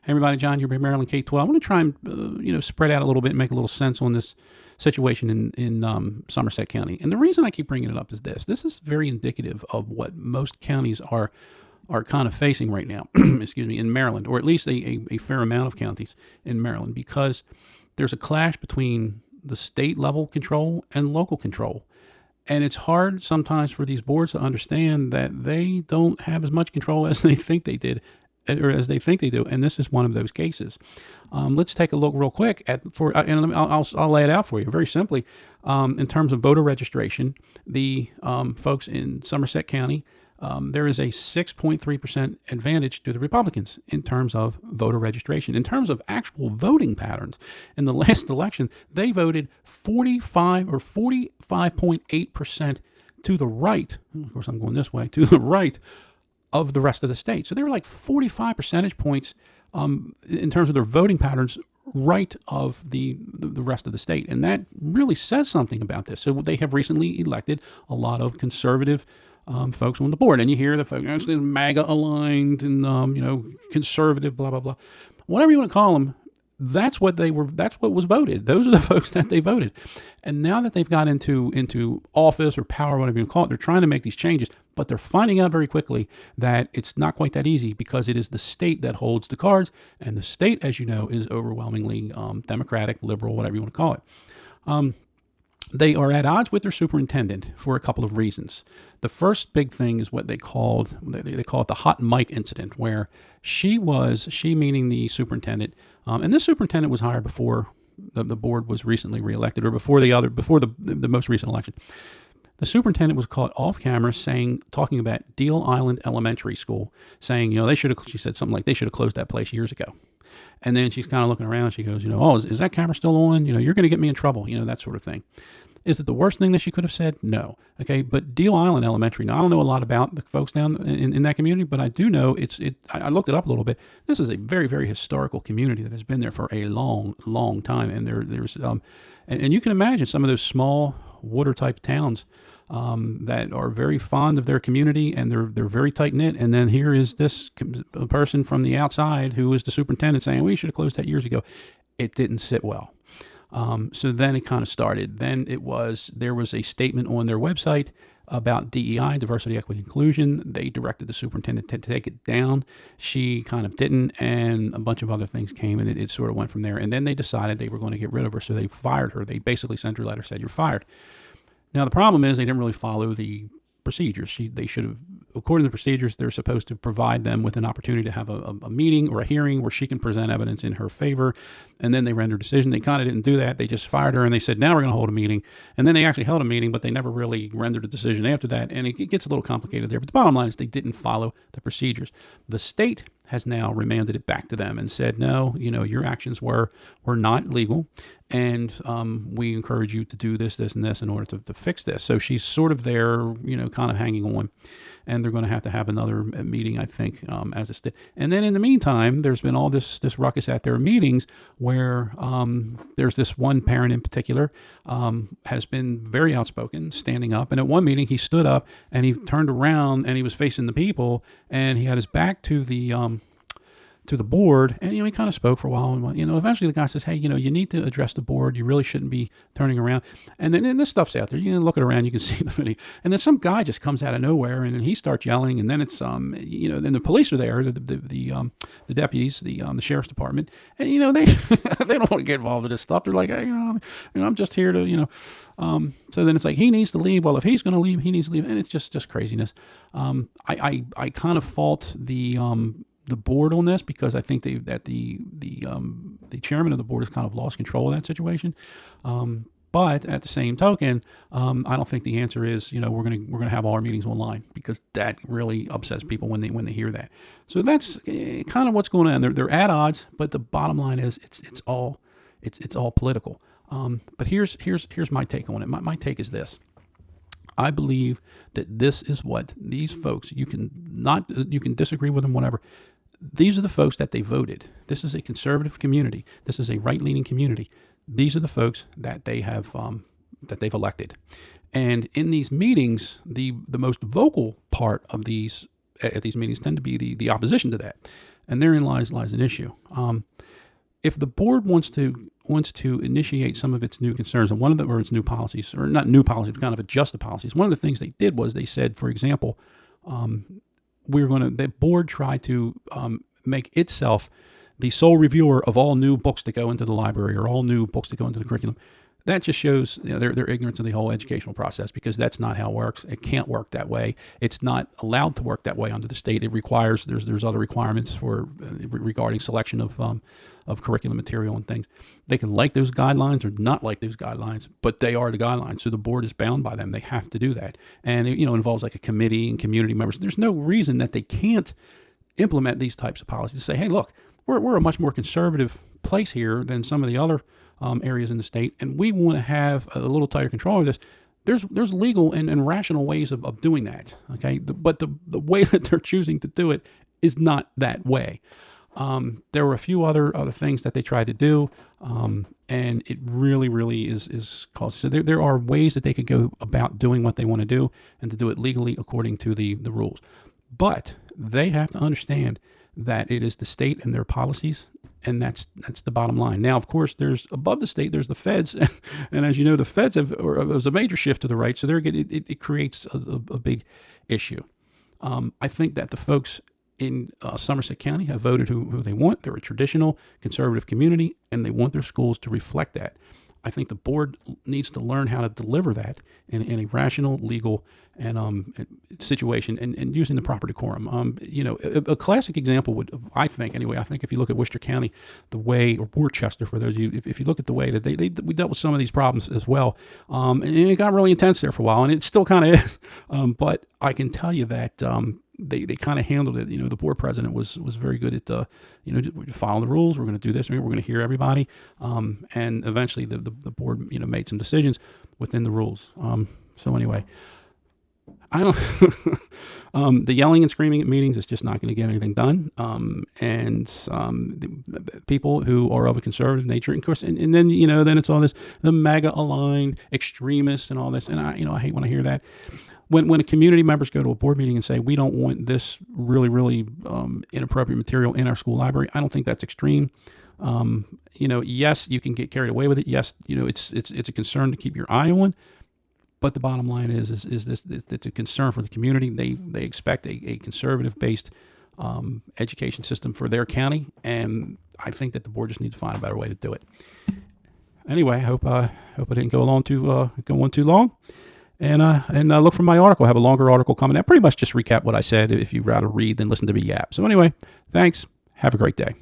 Hey everybody, John here by Maryland K-12. I want to try and spread out a little bit and make a little sense on this situation in Somerset County. And the reason I keep bringing it up is this. This is very indicative of what most counties are kind of facing right now, excuse me, in Maryland, or at least a fair amount of counties in Maryland, because there's a clash between the state level control and local control. And it's hard sometimes for these boards to understand that they don't have as much control as they think they did, or as they think they do. And this is one of those cases. Let's take a look real quick and I'll lay it out for you very simply. In terms of voter registration, the folks in Somerset County, there is a 6.3% advantage to the Republicans in terms of voter registration. In terms of actual voting patterns, in the last election, they voted 45.8% to the right. Of course, I'm going this way, to the right of the rest of the state. So they were like 45 percentage points in terms of their voting patterns right of the rest of the state. And that really says something about this. So they have recently elected a lot of conservative folks on the board. And you hear the folks, actually MAGA aligned and, conservative, blah, blah, blah. Whatever you want to call them, that's what was voted. Those are the folks that they voted. And now that they've got into office or power, whatever you call it, they're trying to make these changes, but they're finding out very quickly that it's not quite that easy, because it is the state that holds the cards. And the state, as you know, is overwhelmingly Democratic, liberal, whatever you want to call it. They are at odds with their superintendent for a couple of reasons. The first big thing is what they call it the hot mic incident, where she meaning the superintendent, and this superintendent was hired before the board was recently reelected, or before the most recent election. The superintendent was caught off camera talking about Deal Island Elementary School, saying, she said something like they should have closed that place years ago. And then she's kind of looking around. She goes, is that camera still on? You're going to get me in trouble, that sort of thing. Is it the worst thing that she could have said? No. Okay. But Deal Island Elementary, now I don't know a lot about the folks down in that community, but I do know I looked it up a little bit. This is a very, very historical community that has been there for a long, long time. And there's and you can imagine some of those small water type towns that are very fond of their community, and they're very tight knit. And then here is this person from the outside who is the superintendent saying, we should have closed that years ago. It didn't sit well. So then it kind of started. Then there was a statement on their website about DEI, diversity, equity, inclusion. They directed the superintendent to take it down. She kind of didn't, and a bunch of other things came, and it sort of went from there. And then they decided they were going to get rid of her, so they fired her. They basically sent her a letter, said, you're fired. Now, the problem is they didn't really follow the procedures. They should have, according to the procedures, they're supposed to provide them with an opportunity to have a meeting or a hearing where she can present evidence in her favor, and then they render a decision. They kind of didn't do that. They just fired her, and they said, now we're going to hold a meeting. And then they actually held a meeting, but they never really rendered a decision after that, and it gets a little complicated there. But the bottom line is they didn't follow the procedures. The state has now remanded it back to them and said, no, your actions were not legal, and we encourage you to do this, this, and this in order to fix this. So she's sort of there, kind of hanging on, and they're going to have another meeting, I think, as a state. And then in the meantime, there's been all this ruckus at their meetings where there's this one parent in particular has been very outspoken, standing up. And at one meeting, he stood up and he turned around and he was facing the people, and he had his back to the board, and he kind of spoke for a while, and eventually the guy says, hey, you need to address the board. You really shouldn't be turning around. And then this stuff's out there. You can look it around, you can see the video. And then some guy just comes out of nowhere, and then he starts yelling, and then it's then the police are there, the deputies, the sheriff's department, and they they don't want to get involved with this stuff. They're like, hey, I'm just here to so then it's like, he needs to leave. Well, if he's going to leave, he needs to leave, and it's just craziness. I kind of fault the board on this, because I think that the chairman of the board has kind of lost control of that situation. But at the same token, I don't think the answer is, we're gonna have all our meetings online, because that really upsets people when they hear that. So that's kind of what's going on. They're at odds, but the bottom line is it's all political. But here's my take on it. My take is this. I believe that this is what these folks, you can disagree with them, whatever. These are the folks that they voted. This is a conservative community. This is a right-leaning community. These are the folks that they have that they've elected. And in these meetings, the most vocal part of these at these meetings tend to be the opposition to that. and therein lies an issue. If the board wants to initiate some of its new concerns, and one of the, or its new policies, or not new policies, but kind of adjust the policies. One of the things they did was they said, for example, the board tried to make itself the sole reviewer of all new books that go into the library or all new books that go into the curriculum. That just shows their ignorance of the whole educational process, because that's not how it works. It can't work that way. It's not allowed to work that way under the state. It requires there's other requirements for regarding selection of curriculum material and things. They can like those guidelines or not like those guidelines, but they are the guidelines. So the board is bound by them. They have to do that, and it involves like a committee and community members. There's no reason that they can't implement these types of policies. Say, hey, look, we're a much more conservative place here than some of the other areas in the state, and we want to have a little tighter control of this. There's legal and rational ways of doing that, okay? But the way that they're choosing to do it is not that way. There were a few other things that they tried to do, and it really is costly. So there are ways that they could go about doing what they want to do, and to do it legally according to the rules. But they have to understand that it is the state and their policies, and that's the bottom line. Now, of course, there's above the state, there's the feds, and as you know, the feds was a major shift to the right, so it creates a big issue. I think that the folks in Somerset County have voted who they want. They're a traditional conservative community, and they want their schools to reflect that. I think the board needs to learn how to deliver that in a rational, legal, and situation, and using the proper decorum. A classic example would, I think if you look at Worcester County, the way, or Worcester, for those of you, if you look at the way that we dealt with some of these problems as well, and it got really intense there for a while, and it still kind of is. But I can tell you that they kind of handled it. The board president was very good at follow the rules. We're going to do this. We're going to hear everybody, and eventually the board made some decisions within the rules. So anyway, I don't. The yelling and screaming at meetings is just not going to get anything done. The people who are of a conservative nature, of course, and then then it's all this, the MAGA aligned extremists and all this, and I hate when I hear that. When a community members go to a board meeting and say, we don't want this really inappropriate material in our school library, I don't think that's extreme. Yes, you can get carried away with it. Yes, it's a concern to keep your eye on. But the bottom line is this: it's a concern for the community. They expect a conservative-based education system for their county, and I think that the board just needs to find a better way to do it. Anyway, I hope I didn't go on too long. And look for my article. I have a longer article coming. I pretty much just recap what I said if you'd rather read than listen to me yap. So anyway, thanks. Have a great day.